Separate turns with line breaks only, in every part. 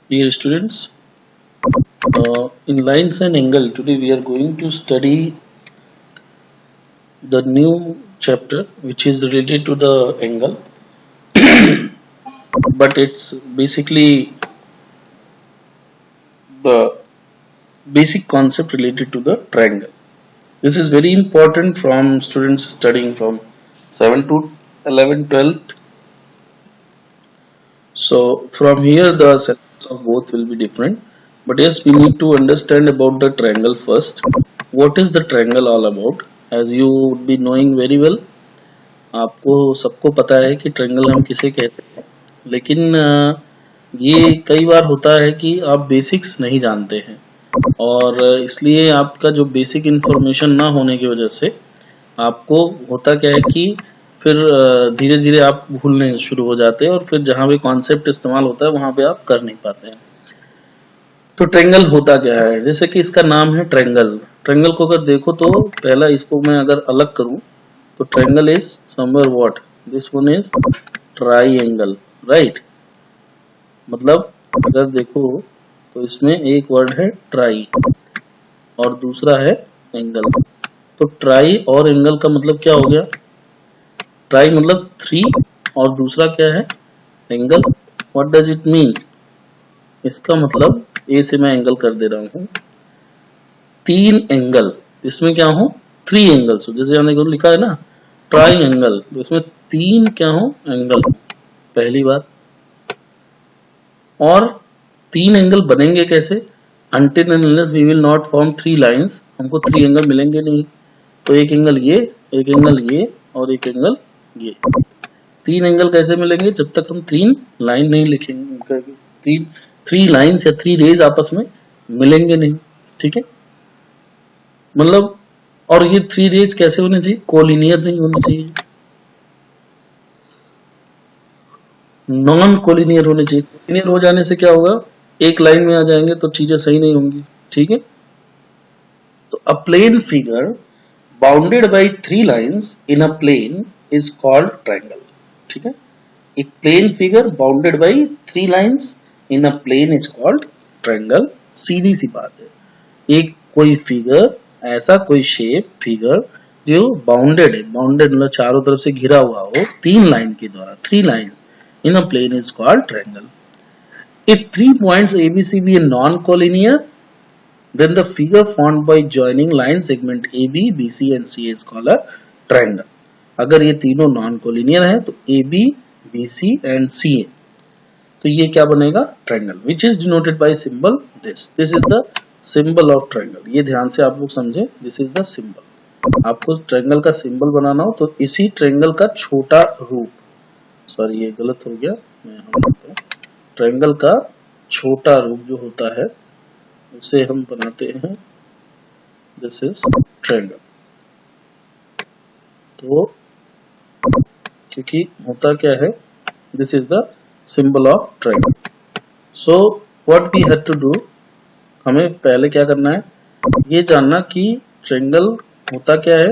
Dear students, in lines and angle, today we are going to study the new chapter which is related to the angle, but it's basically the basic concept related to the triangle. This is very important from students studying from 7 to 11, 12th. So from here the syllabus of both will be different. But yes, we need to understand about the triangle first. What is the triangle all about? As you would be knowing very well, आपको सबको पता है कि triangle हम किसे कहते हैं, लेकिन ये कई बार होता है कि आप बेसिक्स नहीं जानते हैं और इसलिए आपका जो बेसिक इन्फॉर्मेशन ना होने की वजह से आपको होता क्या है कि फिर धीरे धीरे आप भूलने शुरू हो जाते हैं और फिर जहाँ पे कॉन्सेप्ट इस्तेमाल होता है वहाँ पे आप कर नहीं पाते हैं। तो ट्रायंगल होता क्या है, जैसे कि इसका नाम है ट्रायंगल। ट्रायंगल को अगर देखो तो पहला इसको मैं अगर अलग करूं तो triangle is somewhere what, this one is triangle, right. मतलब अगर देखो तो इसमें एक वर्ड है ट्राई और दूसरा है एंगल। तो ट्राई और एंगल का मतलब क्या हो गया, ट्राई मतलब 3 और दूसरा क्या है angle. What does it mean, इसका मतलब ए से मैं एंगल कर दे रहा हूं 3 एंगल, इसमें क्या हो 3 एंगल्स हो, जैसे हमने लिखा है ना ट्राई एंगल, तो इसमें 3 क्या हो एंगल, पहली बात। और 3 एंगल बनेंगे कैसे, until and unless we will not form 3 lines, हमको 3 एंगल मिलेंगे नहीं। तो एक एंगल ये, एक एंगल ये और एक एंगल ये। 3 एंगल कैसे मिलेंगे, जब तक हम 3 लाइन नहीं लिखेंगे, 3 लाइन्स या 3 रेज आपस में मिलेंगे नहीं, ठीक है। मतलब और ये 3 रेज कैसे होने चाहिए, कोलिनियर नहीं होने चाहिए, नॉन कोलिनियर होने चाहिए। कोलिनियर हो जाने से क्या होगा, एक लाइन में आ जाएंगे तो चीजें सही नहीं होंगी, ठीक है। तो a plane figure bounded by 3 lines in a plane is called triangle, ठीक है। एक plane figure bounded by 3 lines in a plane is called triangle. सीधी सी बात है, एक कोई फिगर, ऐसा कोई शेप फिगर जो बाउंडेड है, बाउंडेड मतलब चारों तरफ से घिरा हुआ हो 3 लाइन के द्वारा, 3 line in a plane is called triangle. If 3 points ABC be a non-collinear, then the figure formed by joining line segment AB, BC and CA is called a triangle. अगर ये तीनों non-collinear है तो AB, BC and CA, तो ये क्या बनेगा triangle, which is denoted by symbol this. This is the symbol of triangle. ये ध्यान से आप लोग समझे, this is the symbol. आपको triangle का symbol बनाना हो तो इसी triangle का छोटा रूप, सॉरी ये गलत हो गया, मैं यहाँ लिखता हूँ, ट्रायंगल का छोटा रूप जो होता है उसे हम बनाते हैं दिस इज ट्रायंगल। तो क्योंकि होता क्या है, this is the symbol of triangle. So what we have to do, हमें पहले क्या करना है, ये जानना कि ट्रायंगल होता क्या है।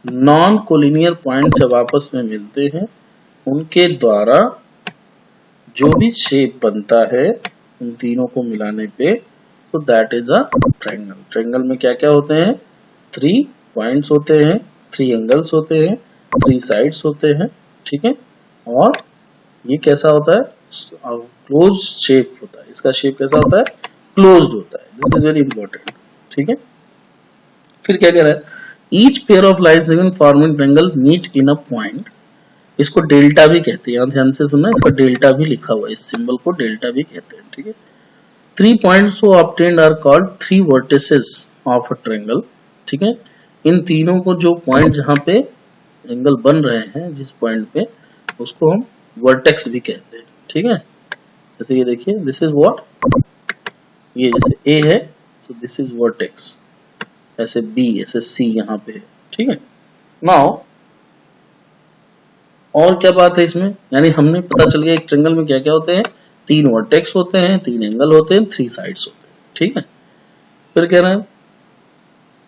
नॉन कोलिनियर पॉइंट जब आपस में मिलते हैं उनके द्वारा जो भी शेप बनता है उन तीनों को मिलाने पे, तो that is a triangle. Triangle में क्या क्या होते हैं, 3 पॉइंट्स होते हैं, 3 एंगल्स होते हैं, 3 साइड्स होते हैं, ठीक है। और ये कैसा होता है, क्लोज शेप होता है, इसका शेप कैसा होता है, क्लोज्ड होता है। दिस इज वेरी इंपॉर्टेंट, ठीक है। फिर क्या कह रहा है, each pair of lines segment forming triangle meet in a point, इसको डेल्टा भी कहते हैं, यहाँ ध्यान से सुनना, इसका डेल्टा भी लिखा हुआ है, इस सिंबल को डेल्टा भी कहते हैं, ठीक है। 3 points so obtained are called 3 vertices of a triangle, ठीक है। इन तीनों को जो पॉइंट जहाँ पे एंगल बन रहे हैं जिस पॉइंट पे, उसको हम वर्टेक्स भी कहते हैं, ठीक है। जैसे ये देखिए, दिस इज व्हाट, ये जैसे ए है तो दिस इज वर्टेक्स, ऐसे बी, ऐसे सी यहाँ पे है, ठीक है। नाउ और क्या बात है इसमें, यानी हमने पता चल गया एक ट्रायंगल में क्या क्या होते हैं, 3 वर्टेक्स होते हैं, 3 एंगल होते हैं, 3 साइड्स होते हैं, ठीक है। फिर कह रहे हैं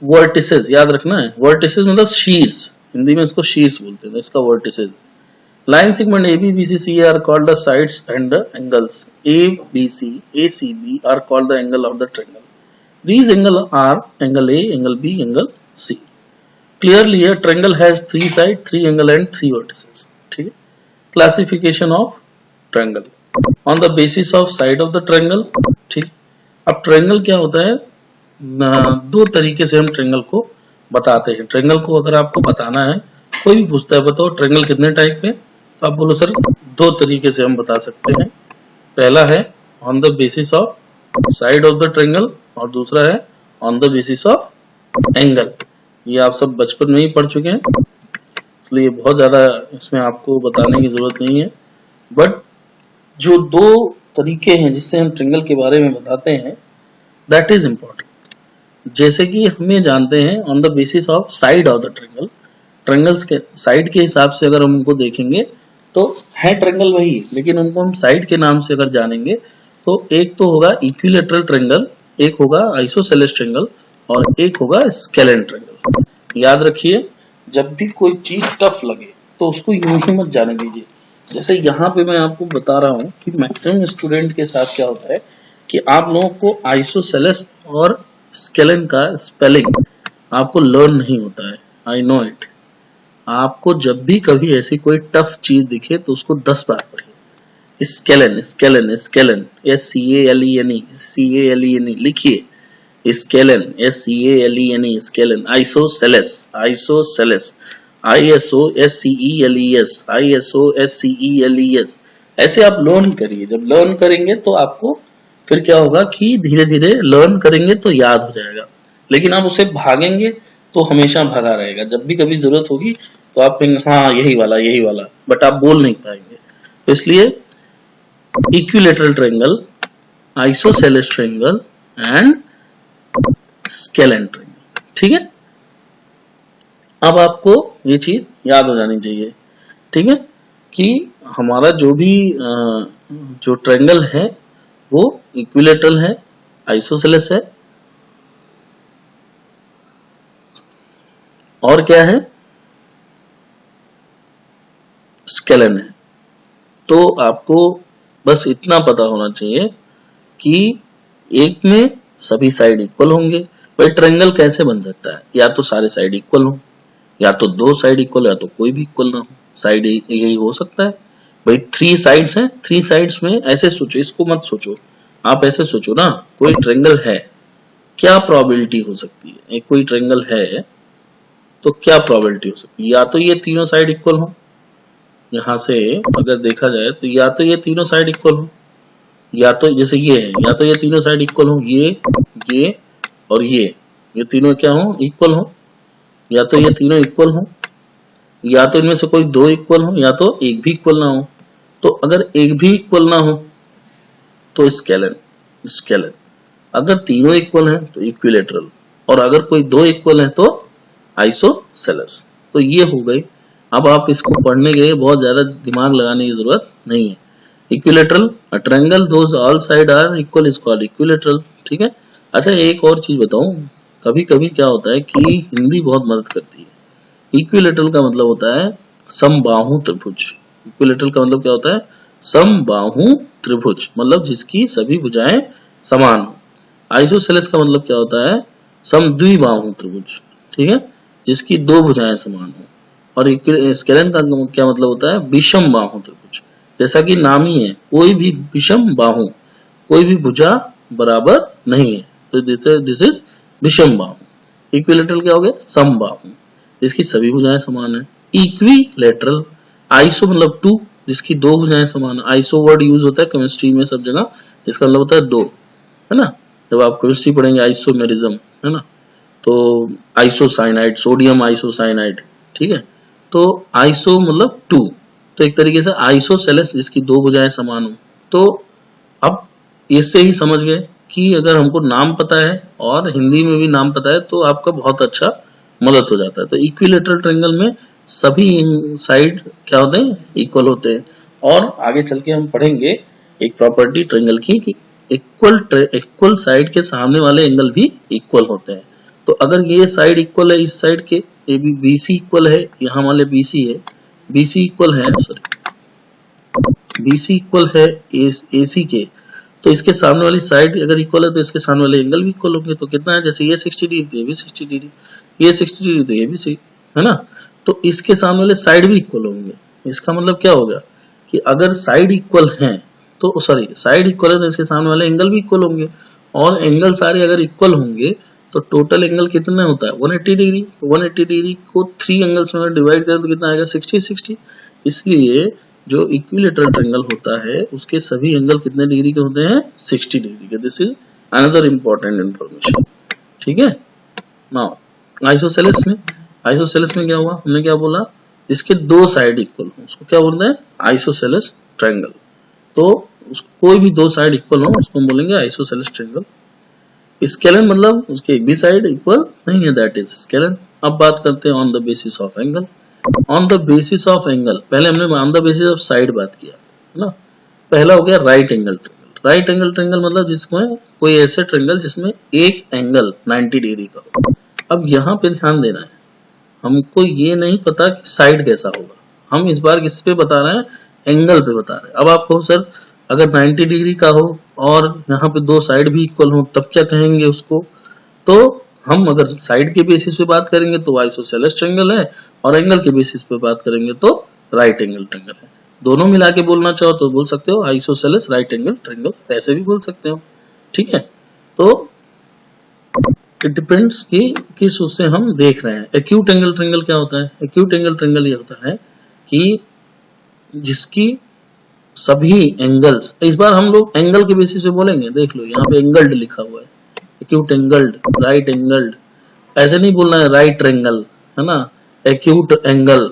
वर्टिसेस, याद रखना है, वर्टिसेस मतलब शीर्ष, हिंदी में इसको शीर्ष बोलते हैं, इसका vertices. Line segment AB, BC, CA are called the sides and the angles. ABC, ACB are called the angle of the triangle. These angles are angle A, angle B, angle C. Clearly, a triangle has three sides, three angles, and three vertices. ठीक है? Classification of triangle on the basis of side of the triangle. ठीक. अब triangle क्या होता है? दो तरीके से हम ट्रायंगल को बताते हैं. ट्रायंगल को अगर आपको बताना है, कोई भी पूछता है बताओ ट्रायंगल कितने टाइप है, तो आप बोलो सर दो तरीके से हम बता सकते हैं. पहला है on the basis of side of the triangle और दूसरा है on the basis of angle. ये आप सब बचपन में ही पढ़ चुके हैं, इसलिए बहुत ज्यादा इसमें आपको बताने की जरूरत नहीं है. बट जो दो तरीके हैं जिससे हम ट्रायंगल के बारे में बताते हैं, दैट इज इम्पोर्टेंट. जैसे कि हम ये जानते हैं on the basis of side of the triangle, triangles के साइड के हिसाब से अगर हम उनको देखेंगे तो है ट्रायंगल वही, लेकिन उनको हम साइड के नाम से अगर जानेंगे तो एक तो होगा इक्विलैटरल ट्रायंगल, एक होगा आइसोसेलेस ट्रायंगल और एक होगा स्केलेन ट्रायंगल. याद रखिए, जब भी कोई चीज टफ लगे तो उसको यूं ही मत जाने दीजिए. जैसे यहाँ पे मैं आपको बता रहा हूँ कि मैक्सिमम स्टूडेंट के साथ क्या होता है कि आप लोगों को आइसोसेलेस और स्केलेन का स्पेलिंग आपको लर्न नहीं होता है. I know it. आपको जब भी कभी ऐसी कोई टफ चीज दिखे तो उसको 10 बार पढ़िए. Scalene scalene scalene, SCALENE CALENE लिखिए. Scalene SCALENE scalene. Isosceles isosceles ISOSCELES ISOSCELES. ऐसे आप लर्न करिए. जब लर्न करेंगे तो आपको फिर क्या होगा कि धीरे धीरे लर्न करेंगे तो याद हो जाएगा. लेकिन आप उसे भागेंगे तो हमेशा भगा रहेगा. जब भी कभी जरूरत होगी तो आप कहेंगे हाँ यही वाला, बट आप बोल नहीं पाएंगे. तो इसलिए equilateral triangle, isosceles triangle and scalene triangle. ठीक है. अब आपको ये चीज याद हो जानी चाहिए. ठीक है, कि हमारा जो भी जो ट्रायंगल है वो इक्विलैटरल है, आइसोसेलेस है और क्या है, स्केलेन है. तो आपको बस इतना पता होना चाहिए कि एक में सभी साइड इक्वल होंगे. भाई ट्रायंगल कैसे बन सकता है? या तो सारे साइड इक्वल हो, या तो दो साइड इक्वल, या तो कोई भी इक्वल ना हो. साइड यही हो सकता है. भाई 3 साइड्स हैं, 3 साइड्स में ऐसे सोचो, इसको मत सोचो, आप ऐसे सोचो ना, कोई ट्रायंगल है, क्या प्रोबेबिलिटी हो सकती है? एक कोई ट्रायंगल है तो क्या प्रोबेबिलिटी हो सकती है? या तो ये तीनों साइड इक्वल हो, यहां से अगर देखा जाए तो या तो ये तीनों साइड इक्वल हो, या तो जैसे ये है, या तो ये तीनों साइड इक्वल हो, ये और ये तीनों क्या हो, इक्वल हो. या तो ये तीनों इक्वल हो, या तो इनमें से कोई दो इक्वल हो, या तो एक भी इक्वल ना हो. तो अगर एक भी इक्वल ना हो तो स्केलेन स्केलेन. अगर तीनों इक्वल हैं तो इक्विलैटरल, और अगर कोई दो इक्वल है तो आइसोसेलेस. तो ये हो गई. अब आप इसको पढ़ने के लिए बहुत ज्यादा दिमाग लगाने की जरूरत नहीं है. Equilateral triangle those all side are equal is called equilateral. ठीक है. अच्छा, एक और चीज बताऊं, कभी कभी क्या होता है कि हिंदी बहुत मदद करती है. इक्विलैटरल का मतलब होता है समबाहु त्रिभुज. इक्विलैटरल का मतलब क्या होता है? समबाहु त्रिभुज, मतलब जिसकी सभी भुजाएं समान हो. आइसोसेलेस का मतलब क्या होता है? समद्विबाहु त्रिभुज. ठीक है, जिसकी दो भुजाएं समान हो. और स्केलेन का क्या मतलब होता है? विषम बाहु त्रिभुज. जैसा कि नाम ही है, कोई भी विषम बाहु, कोई भी भुजा बराबर नहीं है, तो दिस इज विषम बाहु. इक्विलैटरल क्या हो गया? समबाहु, जिसकी सभी भुजाएं समान है. इक्विलैटरल, आइसो मतलब टू, जिसकी दो भुजाएं समान है. आइसो वर्ड यूज होता है केमिस्ट्री में सब जगह, इसका मतलब होता है दो, है ना. जब आप केमिस्ट्री पढ़ेंगे आइसोमेरिज्म, है ना, तो आइसोसाइनाइड, सोडियम आइसोसाइनाइड. ठीक है, तो आइसो मतलब टू, तो एक तरीके से आइसोसेलेस, जिसकी दो भुजाएं समान हो. तो अब इससे ही समझ गए कि अगर हमको नाम पता है और हिंदी में भी नाम पता है तो आपका बहुत अच्छा मदद हो जाता है. तो इक्विलैटरल ट्रायंगल में सभी साइड क्या होते हैं? इक्वल होते हैं. और आगे चल के हम पढ़ेंगे एक प्रॉपर्टी ट्रायंगल की कि इक्वल साइड के सामने वाले एंगल भी इक्वल होते हैं. तो अगर ये साइड इक्वल है, इस साइड के BC इक्वल है, यहाँ वाले BC है, BC इक्वल है, सॉरी BC इक्वल है AC के, तो इसके सामने वाली साइड अगर इक्वल है तो इसके सामने वाले एंगल भी इक्वल होंगे। तो कितना है, जैसे ये 60 डिग्री तो ये भी 60 डिग्री, ये 60 डिग्री तो ये भी 60, है ना। तो इसके सामने वाले साइड भी इक्वल होंगे। इसका मतलब क्या हो गया कि अगर साइड इक्वल हैं तो सॉरी साइड इक्वल है तो इसके सामने वाले एंगल भी इक्वल होंगे, और एंगल सारे अगर इक्वल होंगे तो टोटल एंगल कितना होता है 180 डिग्री। तो 180 डिग्री को 3 एंगल्स में डिवाइड करें तो कितना आएगा 60 60। इसलिए जो इक्विलेटरल ट्रायंगल होता है उसके सभी एंगल कितने डिग्री के होते हैं 60 डिग्री के। This is another important information, ठीक है। नाउ आइसोसेलेस में क्या हुआ, हमने क्या बोला, इसके दो साइड इक्वल हो उसको क्या बोलते हैं आइसोसेलेस ट्रायंगल। तो कोई भी दो साइड इक्वल हो उसको हम बोलेंगे आइसोसेलेस ट्रायंगल। स्केलन मतलब उसके एक भी साइड इक्वल नहीं है, दैट इज स्केलन। अब बात करते हैं on the basis of angle. On the basis of angle, पहले हमने on the basis of side बात किया है ना। पहला हो गया right angle triangle. Right angle triangle मतलब जिसमें कोई ऐसे ट्रायंगल जिसमें एक एंगल 90 डिग्री का हो। अब यहाँ पे ध्यान देना है, हमको ये नहीं पता कि साइड कैसा होगा, हम इस बार किस पे बता रहे हैं, एंगल पे बता रहे हैं। अब आप कहो सर अगर 90 डिग्री का हो और यहाँ पे दो साइड भी इक्वल हो तब क्या कहेंगे उसको, तो हम अगर साइड के बेसिस पे बात करेंगे तो आइसोसेलेस ट्रायंगल है, और एंगल के बेसिस पे बात करेंगे तो राइट एंगल ट्रायंगल है। दोनों मिला के बोलना चाहो तो बोल सकते हो आइसोसेलेस राइट एंगल ट्रायंगल, ऐसे भी बोल सकते हो, ठीक है। तो इट डिपेंड्स कि किस उससे हम देख रहे हैं। एक्यूट एंगल ट्रायंगल क्या होता है, एक्यूट एंगल ट्रायंगल ये होता है कि जिसकी सभी एंगल्स, इस बार हम लोग एंगल के बेसिस पे बोलेंगे, देख लो यहाँ पे एंगल्ड लिखा हुआ है, एक्यूट एंगल्ड, राइट एंगल्ड, ऐसे नहीं बोलना है राइट ट्रायंगल, है ना, एक्यूट एंगल।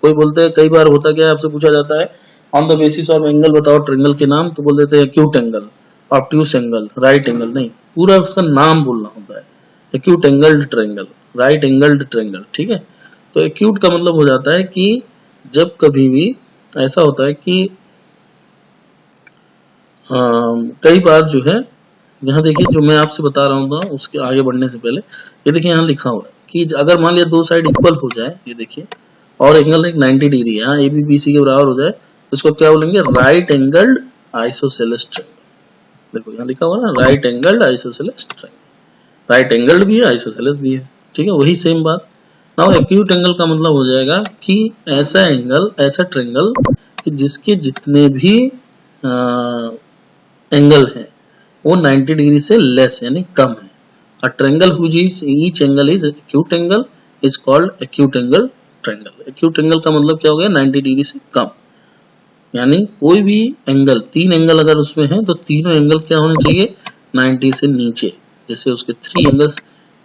कोई बोलते हैं, कई बार होता क्या है, आपसे पूछा जाता है on the basis of angle बताओ ट्रायंगल के नाम, तो बोल देते हैं acute angle, obtuse angle, right angle, नहीं पूरा उसका नाम बोलना होता है, acute angled triangle, right angled triangle, ठीक है। तो एक्यूट का मतलब हो जाता है कि जब कभी भी ऐसा होता है कि कई बार जो है, यहाँ देखिए जो मैं आपसे बता रहा हूँ उसके आगे बढ़ने से पहले ये देखिए यहाँ लिखा हुआ है कि अगर मान लिया दो साइड इक्वल हो जाए, ये देखिए, और एंगल एक 90 डिग्री है, ए बी बी सी के बराबर हो जाए, तो इसको क्या बोलेंगे राइट एंगल्ड आइसोसेलेस ट्रायंगल। देखो यहाँ लिखा हुआ है ना right angled isosceles triangle, right angled भी है आइसोसेलेस भी है, ठीक है, वही सेम बात। नाउ एक्यूट एंगल का मतलब हो जाएगा कि ऐसा एंगल, ऐसा ट्रायंगल कि जिसके जितने भी एंगल है वो 90 डिग्री से लेस यानी कम है। A triangle which is each angle is acute angle is called acute angle triangle. Acute angle का मतलब क्या हो गया 90 डिग्री से कम, यानी कोई भी एंगल, तीन एंगल अगर उसमें है तो तीनों एंगल क्या होने चाहिए 90 से नीचे। जैसे उसके 3 एंगल्स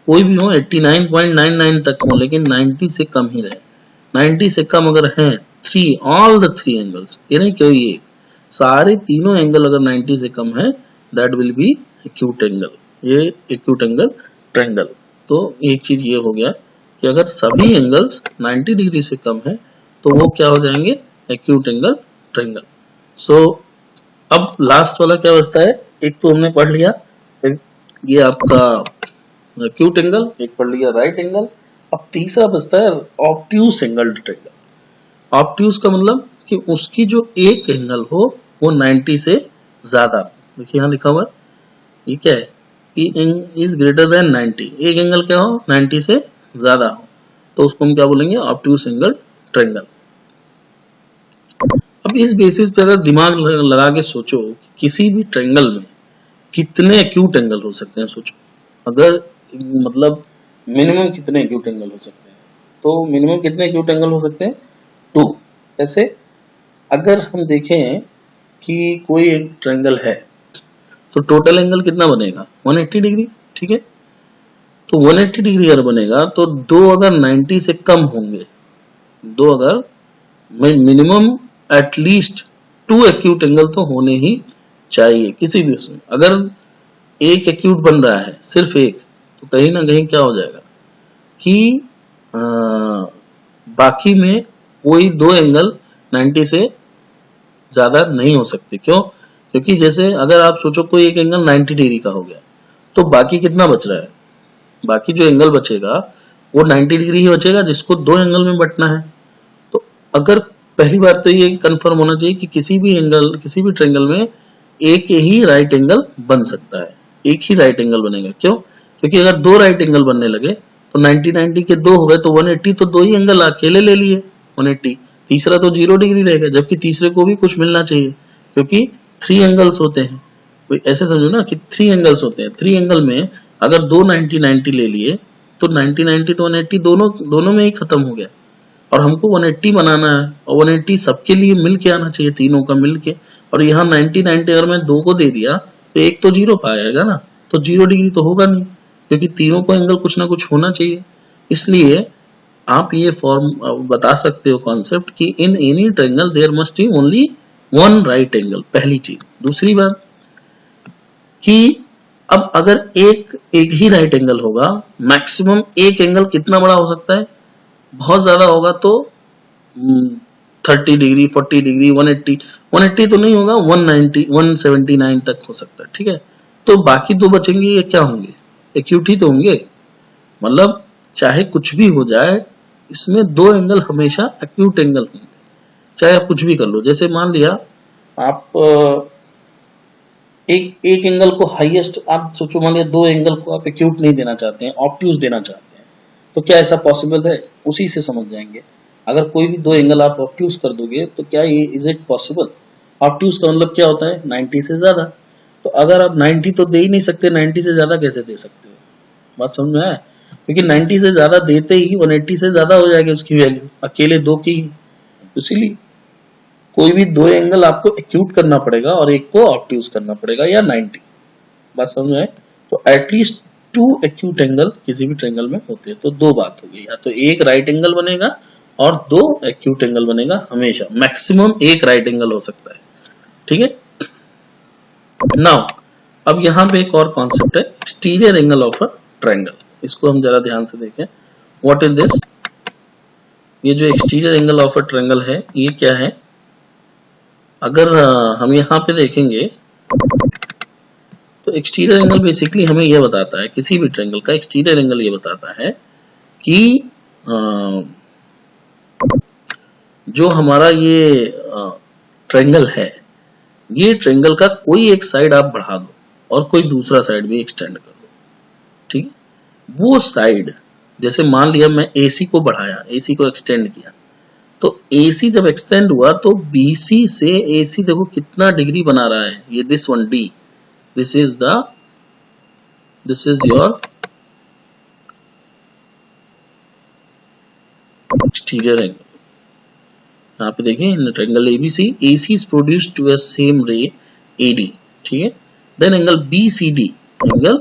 कोई भी हो 89.99 तक हो, लेकिन 90 से कम ही रहे। 90 से कम अगर है 3, ऑल द 3 एंगल्स, ये नहीं कोई एक, सारे तीनों एंगल अगर 90 से कम है that will be acute angle, ये एक्यूट एंगल ट्रायंगल। तो एक चीज ये हो गया कि अगर सभी एंगल्स 90 डिग्री से कम है तो वो क्या हो जाएंगे एक्यूट एंगल ट्रायंगल। सो अब लास्ट वाला क्या बचता है, एक तो हमने पढ़ लिया ये आपका एक्यूट एंगल, एक पढ़ लिया राइट एंगल, अब तीसरा बचता है ऑब्ट्यूस एंगल ट्रायंगल। ऑब्ट्यूस का मतलब कि उसकी जो एक एंगल हो वो 90 से ज्यादा, देखिए यहाँ लिखा हुआ है, ये क्या है, इज ग्रेटर देन 90, एक एंगल क्या हो 90 से ज्यादा हो, तो उसको हम क्या बोलेंगे ऑब्ट्यूस एंगल ट्रायंगल। अब इस बेसिस पे अगर दिमाग लगा के सोचो किसी भी ट्रायंगल में कितने एक्यूट एंगल हो सकते हैं, सोचो अगर मतलब मिनिमम कितने एक्यूट एंगल हो सकते हैं, तो मिनिमम कितने एक्यूट एंगल हो सकते हैं 2। ऐसे अगर हम देखें कि कोई एक ट्रायंगल है तो टोटल एंगल कितना बनेगा 180 डिग्री, ठीक है। तो 180 डिग्री अगर बनेगा तो दो अगर 90 से कम होंगे, दो अगर मिनिमम एटलीस्ट 2 एक्यूट एंगल तो होने ही चाहिए किसी भी उसमें। अगर एक एक्यूट बन रहा है सिर्फ एक, तो कहीं ना कहीं क्या हो जाएगा कि बाकी में कोई दो एंगल 90 से ज्यादा नहीं हो सकते। क्यों? क्योंकि जैसे अगर आप सोचो कोई एक एंगल 90 डिग्री का हो गया तो बाकी कितना बच रहा है, बाकी जो एंगल बचेगा वो 90 डिग्री ही बचेगा जिसको दो एंगल में बटना है। तो अगर पहली बात तो ये कंफर्म होना चाहिए कि किसी भी ट्रायंगल में एक ही राइट एंगल बन सकता है, एक ही राइट एंगल बनेगा। क्यों? क्योंकि अगर दो राइट एंगल बनने लगे तो 90-90 के दो हो गए तो 180 तो दो ही एंगल अकेले ले लिए 180, तीसरा तो 0 डिग्री रहेगा, जबकि तीसरे को भी कुछ मिलना चाहिए क्योंकि 3 एंगल्स होते हैं। तो ऐसे समझो ना कि 3 एंगल्स होते हैं, 3 एंगल में अगर दो 90-90 ले लिए तो 90-90 तो 180 दोनों में ही खत्म हो गया, और हमको 180 बनाना है और 180 सबके लिए मिल के आना चाहिए, तीनों का मिल के। और यहाँ 90-90 अगर मैं दो को दे दिया तो एक तो 0 पाएगा ना, तो 0 डिग्री तो होगा नहीं क्योंकि तीनों को एंगल कुछ ना कुछ होना चाहिए। इसलिए आप ये फॉर्म बता सकते हो कॉन्सेप्ट कि in any triangle there must be only one right angle, पहली चीज। दूसरी बात कि अब अगर एक ही राइट एंगल होगा, मैक्सिमम एक एंगल कितना बड़ा हो सकता है? बहुत ज्यादा होगा तो 30 डिग्री, 40 डिग्री, 180 तो नहीं होगा, 190, 179 तक हो सकता है। ठीक है, तो बाकी दो बचेंगे, ये क्या होंगे? एक्यूट ही तो होंगे। मतलब चाहे कुछ भी हो जाए, इसमें दो एंगल हमेशा एक्यूट एंगल होंगे, चाहे आप कुछ भी कर लो। जैसे मान लिया आप एक एंगल को हाईएस्ट, आप सोचो मान लिया दो एंगल को आप एक्यूट नहीं देना चाहते हैं, ऑब्ट्यूज देना चाहते हैं, तो क्या ऐसा पॉसिबल है? उसी से समझ जाएंगे। अगर कोई भी दो एंगल आप ऑब्ट्यूज कर दोगे तो क्या ये इज इट पॉसिबल? ऑब्ट्यूज का मतलब क्या होता है? 90 से ज्यादा। तो अगर आप 90 तो दे ही नहीं सकते, 90 से ज्यादा कैसे दे सकते हो? बात समझ में आया? क्योंकि 90 से ज्यादा देते ही 180 से ज्यादा हो जाएगी उसकी वैल्यू, अकेले दो की। इसीलिए कोई भी दो एंगल आपको एक्यूट करना पड़ेगा और एक को ऑब्ट्यूज करना पड़ेगा, या 90। बात समझ में आए? तो एटलीस्ट 2 एक्यूट एंगल किसी भी ट्रायंगल में होते हैं। तो दो बात हो गई, या तो एक राइट एंगल बनेगा और दो एक्यूट एंगल बनेगा हमेशा। मैक्सिमम एक राइट एंगल हो सकता है। ठीक है, नाउ अब यहां पे एक और कॉन्सेप्ट है, exterior angle of a triangle. इसको हम जरा ध्यान से देखें। What is this? ये जो exterior angle of a triangle है, ये क्या है? अगर हम यहाँ पे देखेंगे तो एक्सटीरियर एंगल बेसिकली हमें यह बताता है, किसी भी ट्रायंगल का एक्सटीरियर एंगल ये बताता है कि जो हमारा ये ट्रायंगल है, ये ट्रायंगल का कोई एक साइड आप बढ़ा दो और कोई दूसरा साइड भी एक्सटेंड कर दो। ठीक है, वो साइड, जैसे मान लिया मैं AC को बढ़ाया, AC को एक्सटेंड किया, तो AC जब एक्सटेंड हुआ तो BC से AC देखो कितना डिग्री बना रहा है, ये this one D, this is your exterior angle. यहाँ पे देखिए in triangle ABC, AC is produced to a same ray AD। ठीक है, then angle BCD, angle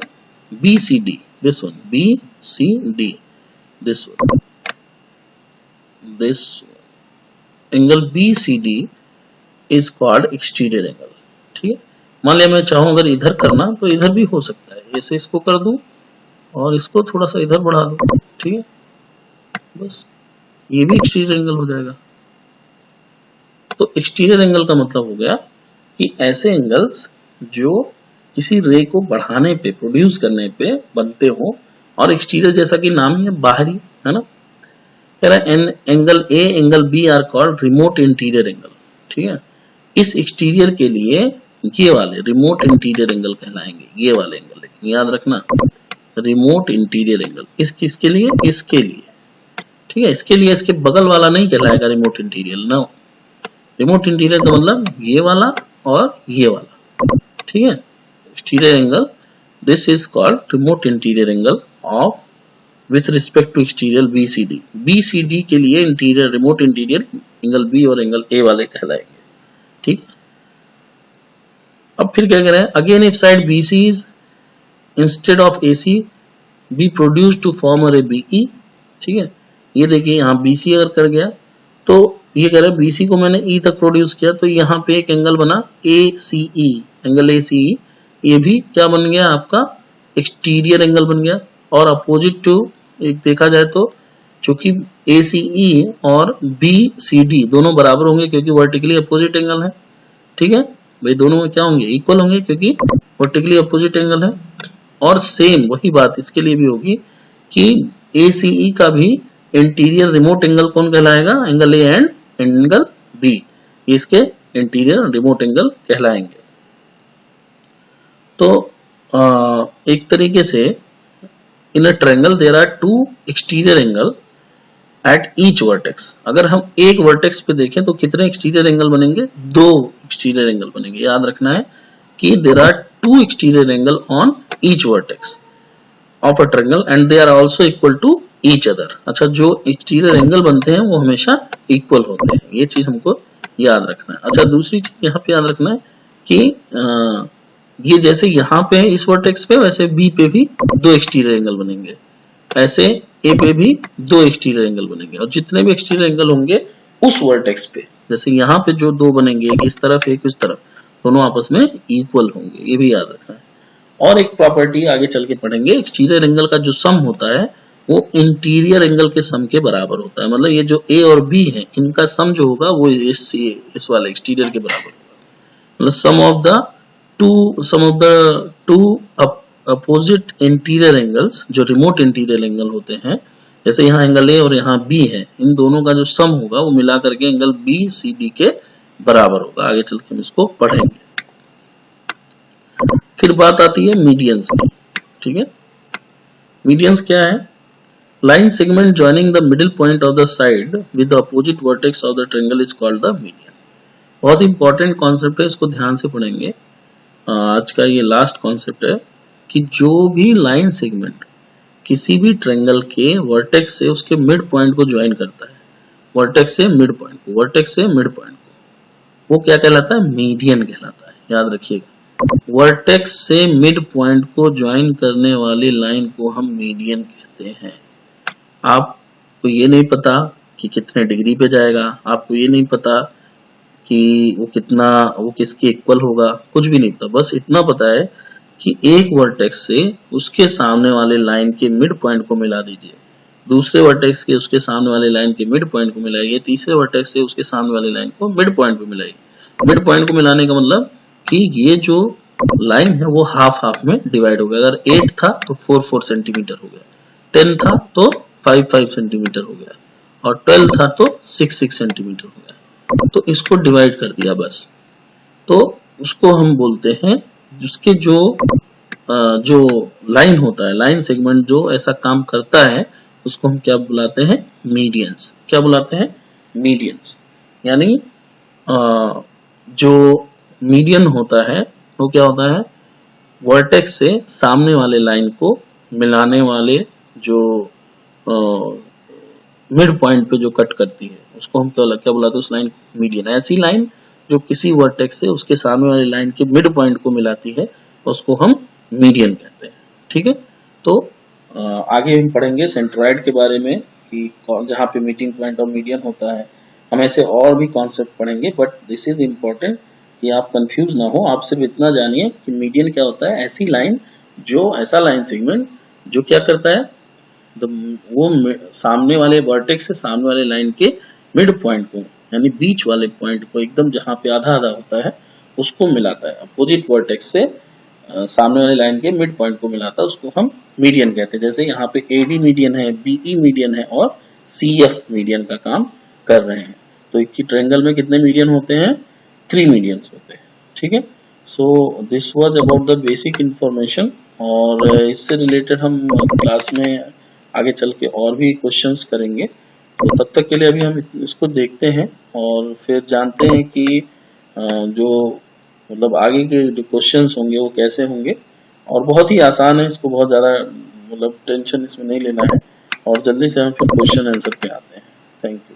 BCD, this one BCD, this one, this angle BCD is called exterior angle। ठीक है, मान लिया मैं चाहूं अगर इधर करना तो इधर भी हो सकता है, ऐसे इसको कर दूं और इसको थोड़ा सा इधर बढ़ा दूं। ठीक है, बस ये भी एक्सटीरियर एंगल हो जाएगा। तो एक्सटीरियर एंगल का मतलब हो गया कि ऐसे एंगल्स जो किसी रे को बढ़ाने पे, प्रोड्यूस करने पे बनते हो, और एक्सटीरियर जैसा कि नाम ही है, बाहरी है ना। कह रहा है angle A, angle B are called remote interior angle. ठीक है, इस एक्सटीरियर के लिए ये वाले रिमोट इंटीरियर एंगल कहलाएंगे, ये वाले एंगल याद रखना, रिमोट इंटीरियर एंगल। इस किसके लिए? इसके लिए। ठीक है, इसके लिए, इसके बगल वाला नहीं कहलाएगा remote interior. No, remote interior का मतलब ये वाला और ये वाला। ठीक है, exterior angle, this is called remote interior angle of with respect to exterior BCD। BCD के लिए interior, remote interior angle B और एंगल A वाले कहलाएंगे। ठीक, अब फिर क्या कह रहे हैं? Again if side BC is instead of AC be produce to form a ray BE। ठीक है, ये देखिए यहाँ BC अगर कर गया तो ये कह रहा है BC को मैंने E तक प्रोड्यूस किया, तो यहाँ पे एक एंगल बना ACE, एंगल ACE, ये भी क्या बन गया? आपका एक्सटीरियर एंगल बन गया। और अपोजिट टू एक देखा जाए तो चूंकि ACE और BCD दोनों बराबर होंगे क्योंकि वर्टिकली अपोजिट एंगल है। ठीक है भाई, दोनों में क्या होंगे? इक्वल होंगे क्योंकि वर्टिकली अपोजिट एंगल है। और सेम वही बात इसके लिए भी होगी कि ACE का भी इंटीरियर रिमोट एंगल कौन कहलाएगा? Angle A and angle B, ये इसके इंटीरियर रिमोट एंगल कहलाएंगे। तो एक तरीके से in a triangle there are two exterior angle at each vertex. अगर हम एक वर्टेक्स पे देखें तो कितने एक्सटीरियर एंगल बनेंगे? 2 एक्सटीरियर एंगल बनेंगे। याद रखना है कि there are 2 exterior angle on each vertex of a triangle and they are also equal to each other. अच्छा, जो एक्सटीरियर एंगल बनते हैं वो हमेशा इक्वल होते हैं, ये चीज हमको याद रखना है। अच्छा, दूसरी चीज यहाँ पे याद रखना है कि ये जैसे यहाँ पे है इस वर्टेक्स पे, वैसे बी पे भी 2 एक्सटीरियर एंगल बनेंगे, ऐसे ए पे भी 2 एक्सटीरियर एंगल बनेंगे, और जितने भी एक्सटीरियर एंगल होंगे उस वर्टेक्स पे, जैसे यहाँ पे जो 2 बनेंगे, एक इस तरफ एक इस तरफ, दोनों आपस में इक्वल होंगे, ये भी याद रखना है। और एक प्रॉपर्टी आगे चल के पढ़ेंगे, एक्सटीरियर एंगल का जो सम होता है वो इंटीरियर एंगल के सम के बराबर होता है। मतलब ये जो ए और बी है इनका सम जो होगा वो इस वाले एक्सटीरियर के बराबर होगा। मतलब sum of the two opposite interior angles, जो रिमोट इंटीरियर एंगल होते हैं, जैसे यहाँ एंगल ए और यहाँ बी है, इन दोनों का जो सम होगा वो मिला करके एंगल बी सी डी के बराबर होगा। आगे चल के हम इसको पढ़ेंगे। फिर बात आती है मीडियंस की। ठीक है, मीडियंस क्या है? Line segment joining the middle point of the side with the opposite vertex of the triangle is called the median. बहुत इंपॉर्टेंट कॉन्सेप्ट है, इसको ध्यान से पढ़ेंगे। आज का ये लास्ट कॉन्सेप्ट है कि जो भी लाइन सेगमेंट किसी भी ट्रायंगल के वर्टेक्स से उसके मिड पॉइंट को ज्वाइन करता है, वर्टेक्स से मिड पॉइंट को, वर्टेक्स से मिड पॉइंट को, वो क्या कहलाता है? मीडियन कहलाता है। याद रखिएगा, वर्टेक्स से मिड पॉइंट को ज्वाइन करने वाली लाइन को हम मीडियन कहते हैं। आपको ये नहीं पता कि कितने डिग्री पे जाएगा, आपको ये नहीं पता कि वो किसके इक्वल होगा, कुछ भी नहीं पता, बस इतना पता है कि एक वर्टेक्स से उसके सामने वाले लाइन के मिड पॉइंट को मिला दीजिए, दूसरे वर्टेक्स के उसके सामने वाले लाइन के मिड पॉइंट को मिलाइए, तीसरे वर्टेक्स से उसके सामने वाले लाइन को मिड पॉइंट पे मिलाइए। मिड पॉइंट को मिलाने का मतलब कि ये जो लाइन है वो हाफ हाफ में डिवाइड हो गया। अगर 8 था तो 4 सेंटीमीटर हो गया, 10 था तो 5 सेंटीमीटर हो गया, और 12 था तो 6 सेंटीमीटर हो गया। तो इसको डिवाइड कर दिया बस, तो उसको हम बोलते हैं, उसके जो लाइन होता है, लाइन सेगमेंट जो ऐसा काम करता है, उसको हम क्या बुलाते हैं? मीडियंस। क्या बुलाते हैं? मीडियंस। यानी जो मीडियन होता है वो क्या होता है? वर्टेक्स से सामने वाले लाइन को मिलाने वाले जो मिड पॉइंट पे जो कट करती है, उसको हम क्या बुलाते हैं? उस लाइन को मीडियन। ऐसी लाइन जो किसी वर्टेक्स से उसके सामने वाली लाइन के मिड पॉइंट को मिलाती है, उसको हम मीडियन कहते हैं। ठीक है, तो आगे हम पढ़ेंगे सेंट्रॉइड के बारे में कि जहाँ पे मीटिंग पॉइंट और मीडियन होता है। हम ऐसे और भी कॉन्सेप्ट पढ़ेंगे, बट दिस इज इम्पोर्टेंट कि आप कंफ्यूज ना हो। आप सिर्फ इतना जानिए कि मीडियन क्या होता है। ऐसी लाइन, ऐसा लाइन सेगमेंट जो क्या करता है, वो सामने वाले वर्टेक्स से सामने वाले लाइन के मिड पॉइंट को, यानी बीच वाले पॉइंट को, एकदम जहाँ पे आधा आधा होता है, उसको मिलाता है। अपोजिट वर्टेक्स से सामने वाले लाइन के मिड पॉइंट को मिलाता है, उसको हम मीडियन कहते हैं। जैसे यहाँ पे एडी मीडियन है, बीई मीडियन है और सीएफ मीडियन का काम कर रहे हैं। तो एक ही ट्रायंगल में कितने मीडियन होते हैं? 3 मीडियंस होते हैं। ठीक है, so this was about the basic information, और इससे रिलेटेड हम क्लास में आगे चल के और भी क्वेश्चंस करेंगे। तो तब तक के लिए अभी हम इसको देखते हैं और फिर जानते हैं कि जो मतलब आगे के जो क्वेश्चंस होंगे वो कैसे होंगे। और बहुत ही आसान है, इसको बहुत ज़्यादा मतलब टेंशन इसमें नहीं लेना है, और जल्दी से हम फिर क्वेश्चन आंसर पे आते हैं। Thank you.